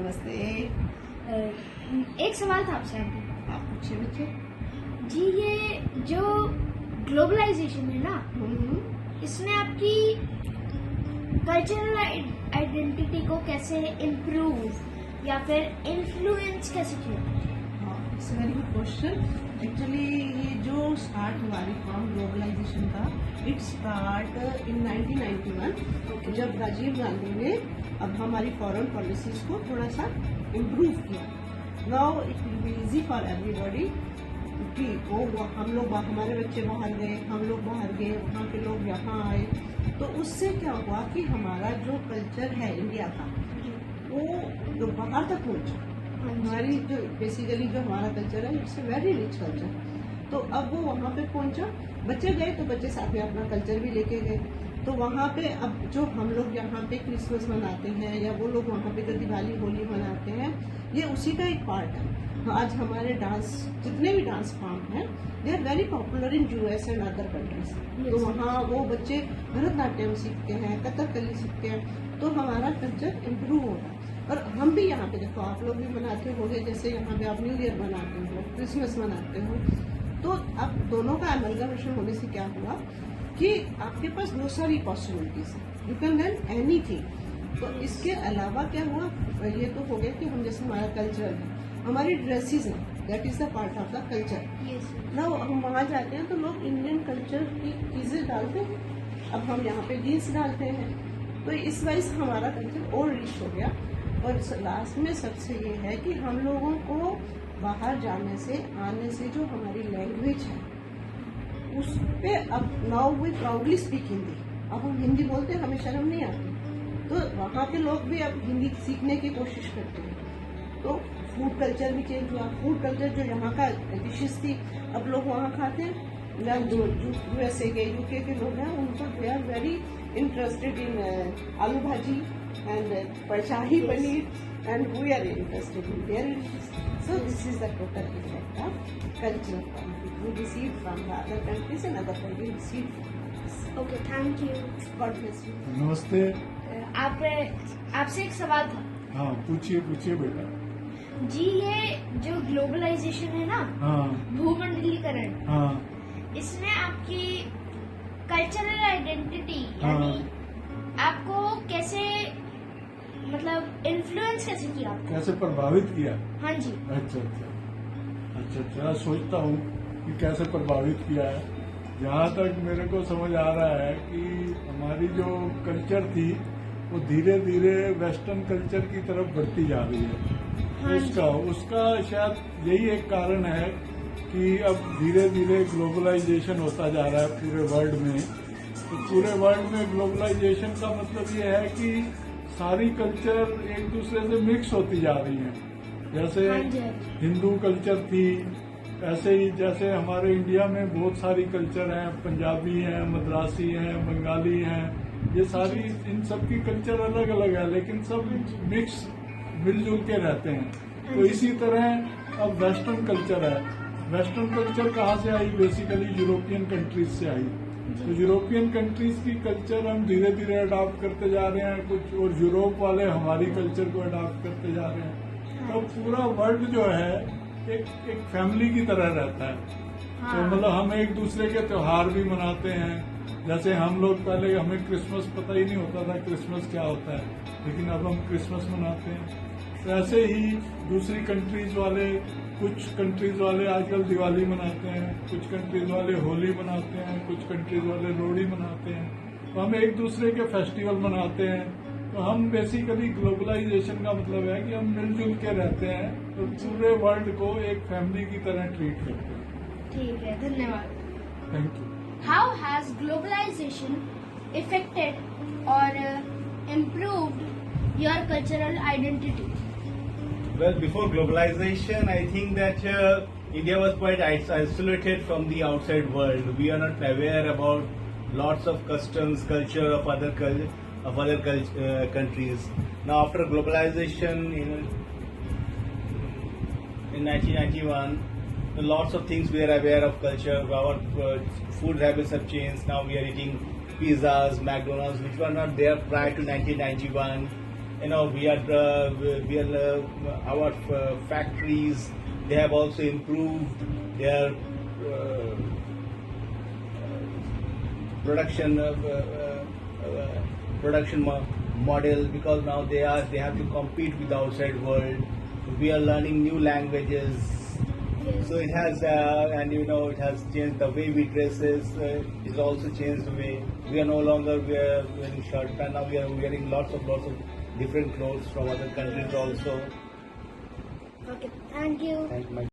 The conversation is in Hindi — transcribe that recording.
नमस्ते। एक सवाल था आपसे आंटी। आप पूछिए बच्चे। जी, ये जो ग्लोबलाइजेशन है ना, इसने आपकी कल्चरल आइडेंटिटी को कैसे इम्प्रूव या फिर इन्फ्लुएंस कैसे किया? हाँ, it's very good question. Actually ये जो स्टार्ट हुआ रिफॉर्म ग्लोबलाइजेशन का, इट स्टार्ट इन 1991 जब राजीव गांधी ने अब हमारी फॉरेन पॉलिसीज को थोड़ा सा इम्प्रूव किया। Now it will be easy for everybody कि वो हम लोग हमारे बच्चे बाहर गए, हम लोग बाहर गए, वहाँ के लोग यहाँ आए, तो उससे क्या हुआ कि हमारा जो कल्चर है इंडिया का वो जो बाहर तक पहुँचा। हमारी जो बेसिकली जो हमारा कल्चर है it's a very rich culture. तो अब वो वहाँ पे पहुँचा, बच्चे गए तो बच्चे साथ में अपना कल्चर भी लेके गए। तो वहाँ पे अब जो हम लोग यहाँ पे क्रिसमस मनाते हैं या वो लोग वहाँ पे जो दिवाली होली मनाते हैं, ये उसी का एक पार्ट है। आज हमारे डांस जितने भी डांस फॉर्म हैं they are very popular in US and other countries. तो वहाँ वो बच्चे भरतनाट्यम सीखते हैं, कथकली सीखते हैं, तो हमारा कल्चर इम्प्रूव हो रहा है। और हम भी यहाँ पे देखो, आप लोग भी मनाते होंगे, जैसे यहाँ पे आप न्यू ईयर मनाते हो, क्रिसमस मनाते हो, तो अब दोनों का एमलगमेशन होने से क्या हुआ कि आपके पास बहुत सारी पॉसिबिलिटीज है, यू कैन लर्न एनीथिंग। तो इसके अलावा क्या हुआ, ये तो हो गया कि हम जैसे हमारा कल्चर है, हमारी ड्रेसेस हैं, that is the part of the culture. ना हम वहाँ जाते हैं तो लोग इंडियन कल्चर की चीजें डालते हैं, अब हम यहाँ पे जीन्स डालते हैं, तो इस वाइज हमारा कल्चर और रिच हो गया। और लास्ट में सबसे ये है कि हम लोगों को बाहर जाने से आने से जो हमारी लैंग्वेज है उस पे अब now we proudly speak Hindi. अब हम हिंदी बोलते हैं, हमें शर्म नहीं आती, तो वहाँ के लोग भी अब हिंदी सीखने की कोशिश करते हैं। तो फूड कल्चर भी चेंज हुआ। फूड कल्चर जो यहाँ का डिशेस थी अब लोग वहाँ खाते हैं, या जो यूएसए के यूके के लोग हैं उनको they are very interested in aloo bhaji and shahi paneer and we are interested in their dishes. So this is the total effect of cultural conflict we receive from the other countries and other countries receive from us. Okay, thank you. God bless you. नमस्ते। आपसे एक सवाल था। हाँ, पूछिए पूछिए बेटा। जी, ये जो ग्लोबलाइजेशन है ना, हाँ भूमंडलीकरण, हाँ इसने आपकी कल्चरल आइडेंटिटी हाँ। यानी आपको कैसे, मतलब इन्फ्लुएंस कैसे किया? कैसे प्रभावित किया? हाँ जी। अच्छा, सोचता हूँ कि कैसे प्रभावित किया है। जहाँ तक मेरे को समझ आ रहा है कि हमारी जो कल्चर थी वो धीरे धीरे वेस्टर्न कल्चर की तरफ बढ़ती जा रही है। हाँ उसका शायद यही एक कारण है कि अब धीरे धीरे ग्लोबलाइजेशन होता जा रहा है पूरे वर्ल्ड में। तो पूरे वर्ल्ड में ग्लोबलाइजेशन का मतलब ये है कि सारी कल्चर एक दूसरे से मिक्स होती जा रही हैं। जैसे हिंदू कल्चर थी, ऐसे ही जैसे हमारे इंडिया में बहुत सारी कल्चर हैं, पंजाबी हैं, मद्रासी हैं, बंगाली हैं, ये सारी इन सब की कल्चर अलग अलग है लेकिन सब मिक्स मिलजुल के रहते हैं। तो इसी तरह अब वेस्टर्न कल्चर है। वेस्टर्न कल्चर कहाँ से आई? बेसिकली यूरोपियन कंट्रीज से आई। तो यूरोपियन कंट्रीज की कल्चर हम धीरे धीरे अडॉप्ट करते जा रहे हैं कुछ, और यूरोप वाले हमारी कल्चर को अडॉप्ट करते जा रहे हैं। तो पूरा वर्ल्ड जो है एक फैमिली की तरह रहता है। तो मतलब हम एक दूसरे के त्योहार भी मनाते हैं। जैसे हम लोग पहले, हमें क्रिसमस पता ही नहीं होता था क्रिसमस क्या होता है, लेकिन अब हम क्रिसमस मनाते हैं। तो ऐसे ही दूसरी कंट्रीज वाले, कुछ कंट्रीज वाले आजकल दिवाली मनाते हैं, कुछ कंट्रीज वाले होली मनाते हैं, कुछ कंट्रीज वाले लोहड़ी मनाते हैं। तो हम एक दूसरे के फेस्टिवल मनाते हैं। तो हम बेसिकली ग्लोबलाइजेशन का मतलब है कि हम मिलजुल के रहते हैं, तो पूरे वर्ल्ड को एक फैमिली की तरह ट्रीट करते हैं। ठीक है, धन्यवाद। Thank you. How has globalization affected और improved your cultural identity? Well, before globalization, I think that India was quite isolated from the outside world. We are not aware about lots of customs, culture of other countries. Now, after globalization, in 1991, lots of things we are aware of culture. Our food habits have changed. Now we are eating pizzas, McDonald's, which were not there prior to 1991. our factories, they have also improved their production model, because now they have to compete with the outside world. We are learning new languages. Yes. So it has, it has changed the way we dress. It's also changed the way we are no longer wearing shirt pant. Now we are wearing lots of different clothes from other countries also. Okay, thank you. Thank you.